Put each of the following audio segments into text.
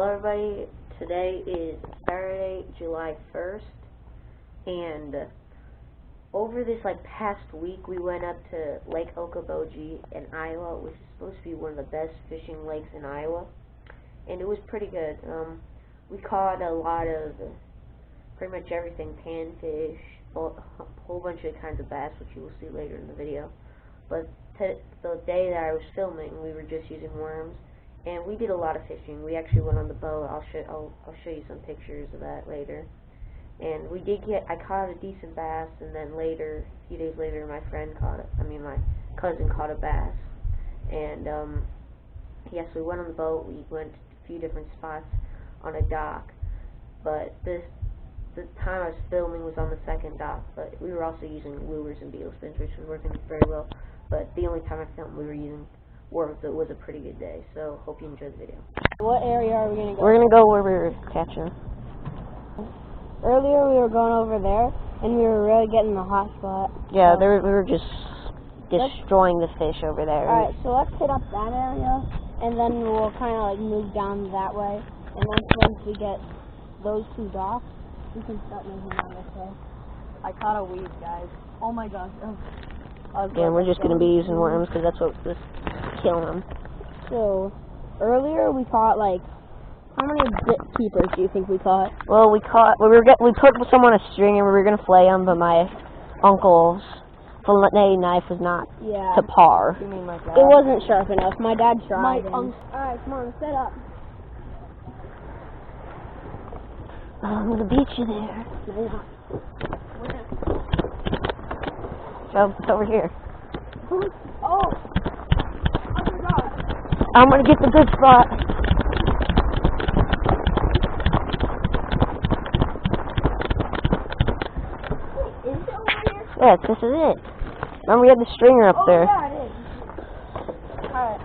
Hello everybody, today is Saturday, July 1st, and over this past week we went up to Lake Okoboji in Iowa, which is supposed to be one of the best fishing lakes in Iowa, and it was pretty good. We caught a lot of pretty much everything: panfish, a whole bunch of kinds of bass, which you will see later in the video. But the day that I was filming, we were just using worms. And we did a lot of fishing. We actually went on the boat. I'll show you some pictures of that later. And I caught a decent bass, and then later, a few days later, my cousin caught a bass. And yes, we went on the boat. We went to a few different spots on a dock. But the time I was filming was on the second dock. But we were also using lures and beetle spins, which was working very well. But the only time I filmed, we were using worms. It was a pretty good day, so hope you enjoyed the video. What area are we going to go? We're going to go where we were catching. Earlier we were going over there, and we were really getting the hot spot. Yeah, we were just destroying the fish over there. Alright, so let's hit up that area, and then we'll kind of move down that way. And once we get those two docks, we can start moving on this way. I caught a weed, guys. Oh my gosh. Again, we're just going to be using worms because that's what was killing them. So, earlier we caught how many bit keepers do you think we caught? Well, we put some on a string and we were going to flay them, but my uncle's fillet knife was not to par. You mean like that? It wasn't sharp enough. My dad tried. Alright, come on, set up. I'm going to beat you there. No. So, it's over here. Oh my God. I'm going to get the good spot. Wait, is it over here? Yeah, this is it. Remember we had the stringer up there. Yeah, it is. Alright.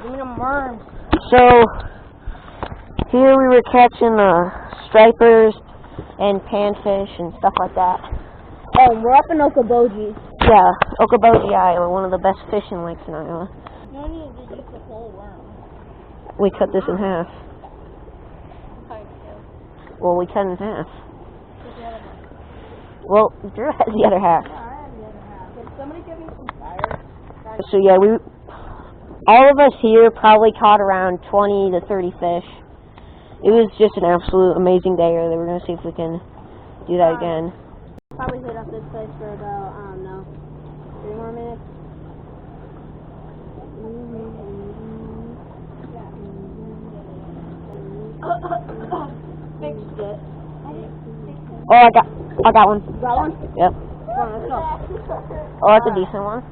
Give me them worms. So, here we were catching stripers and panfish and stuff like that. Oh, we're up in Okoboji. Yeah, Okoboji, Iowa, one of the best fishing lakes in Iowa. No need to use the whole worm. We cut this in half. Well, we cut it in half. Well, Drew has the other half. Yeah, I have the other half. Can somebody give me some fire? So yeah, all of us here probably caught around 20 to 30 fish. It was just an absolute amazing day earlier. We're going to see if we can do that again. Probably hit up this place for about, I don't know, 3 more minutes. Fixed it. Oh, I got one. Got one? Yep. Come on, let's go. Oh, that's a decent one.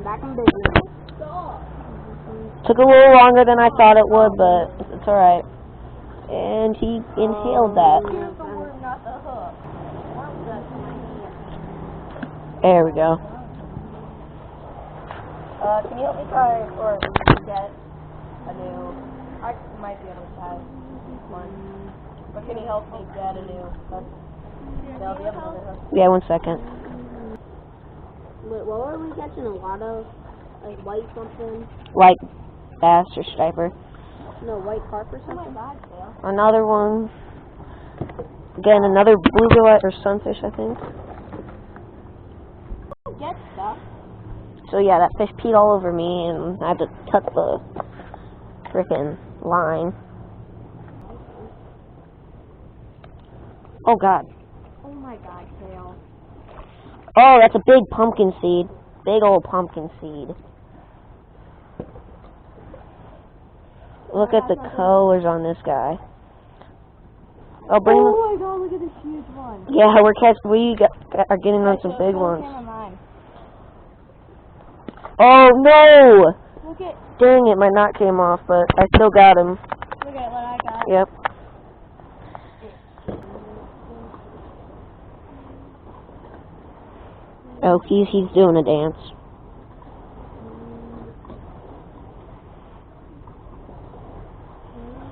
Back in business. Took a little longer than I thought it would, but it's alright. And he inhaled that. There we go. Can you help me try or get a new? I might be able to try one. But can you help me get a new? They'll be able to. Yeah, 1 second. Wait, what were we catching? A lot of white something? White bass or striper. No, white carp or something? Another one. Again, another bluegill or sunfish, I think. Get stuff. So yeah, that fish peed all over me, and I had to cut the frickin' line. Oh God. Oh my God, Kale. Oh, that's a big pumpkin seed. Big old pumpkin seed. Look at the colors on this guy. Oh, my God, look at this huge one. Yeah, we are getting on some big ones. Oh no! Look at. Dang it, my knot came off, but I still got him. Look at what I got. Yep. Oh, he's doing a dance.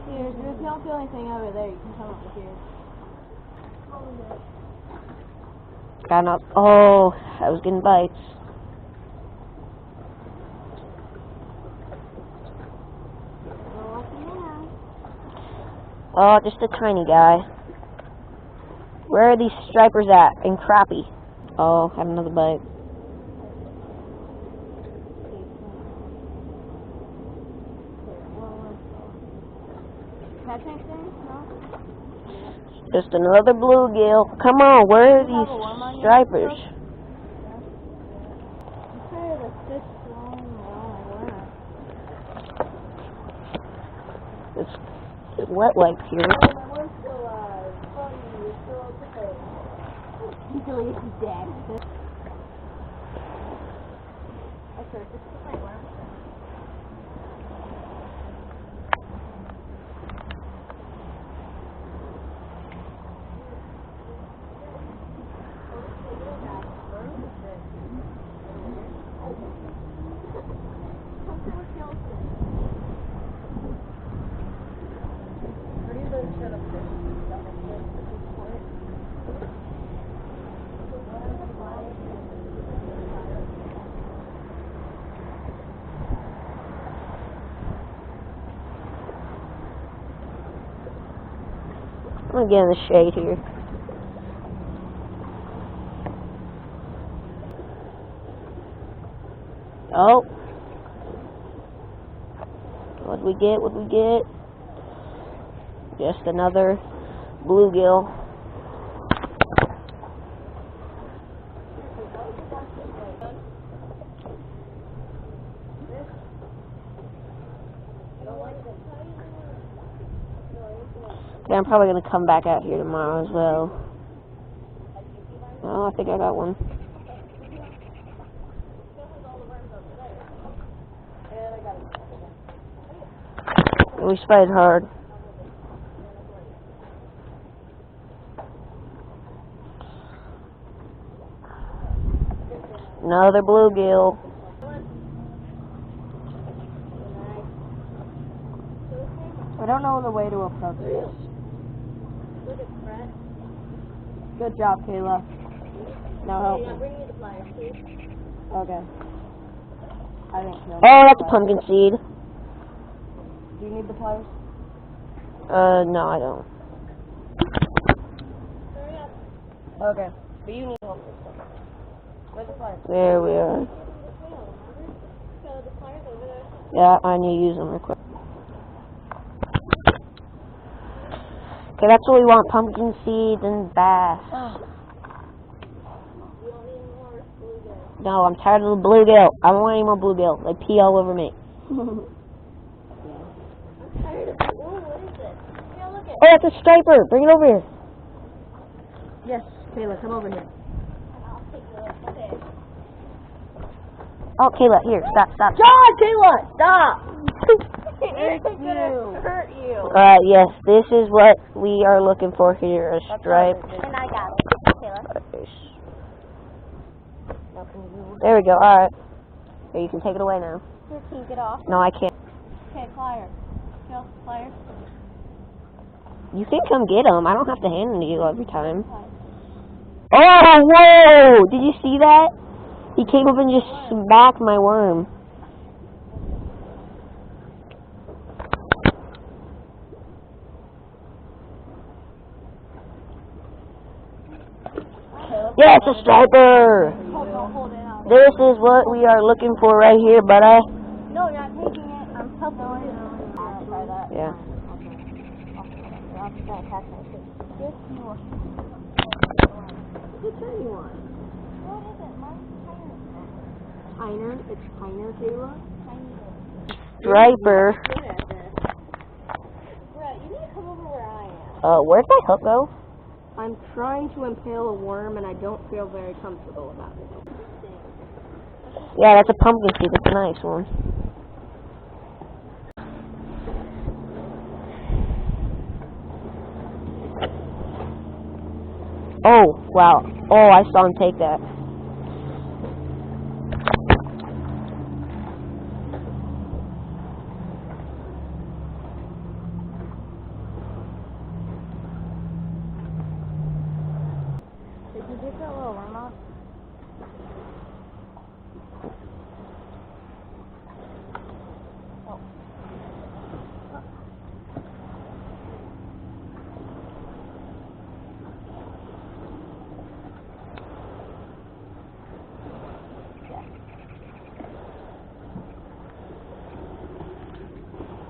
Here, if you don't feel anything over there, you can come over here. Got up. Oh, I was getting bites. Oh, just a tiny guy. Where are these stripers at? And crappie. Oh, had another bite. Catch anything? No? Just another bluegill. Come on, where are these stripers? It's wet like here. Until he's dead. Okay, just put my worm. I'm gonna get in the shade here. Oh. What'd we get? What'd we get? Just another bluegill. Yeah, I'm probably gonna come back out here tomorrow as well. Oh, I think I got one. We sprayed hard. Another bluegill. I don't know the way to approach this. Good job, Kayla. Now help me. Okay. I think so. Oh, that's a pumpkin seed. Do you need the pliers? No, I don't. Okay. But you need help. Where's the pliers? There we are. Yeah, I need to use them real quick. Okay, that's what we want, pumpkin seeds and bass. No, I'm tired of the bluegill. I don't want any more bluegill. They pee all over me. I'm tired of it. Oh, what is it? Yeah, look at it. Oh, that's a striper. Bring it over here. Yes, Kayla, come over here. Oh, Kayla, here, stop. God, Kayla, stop! It's gonna hurt you. Yes, this is what we are looking for here, a stripe. And I got it, Kayla. There we go, alright. Here, you can take it away now. Here, can you get off? No, I can't. Okay, pliers. Kill, pliers. You can come get them. I don't have to hand them to you every time. Oh, whoa! Did you see that? He came up and just smacked my worm. Yes, a striper! This is what we are looking for right here, buddy. No, you're not taking it. I'm helping you. I'll try that. Yeah. I'm just going to catch my fish. This one. It's a tiny one. What is it? Mine's Piner. It's Piner, Kayla. Striper. Brett, you need to come over where I am. Where'd my hook go? I'm trying to impale a worm, and I don't feel very comfortable about it. Yeah, that's a pumpkin seed. That's a nice one. Oh, wow. Oh, I saw him take that. Did you get that little worm off?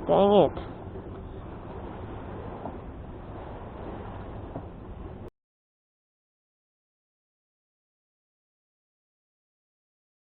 Dang it.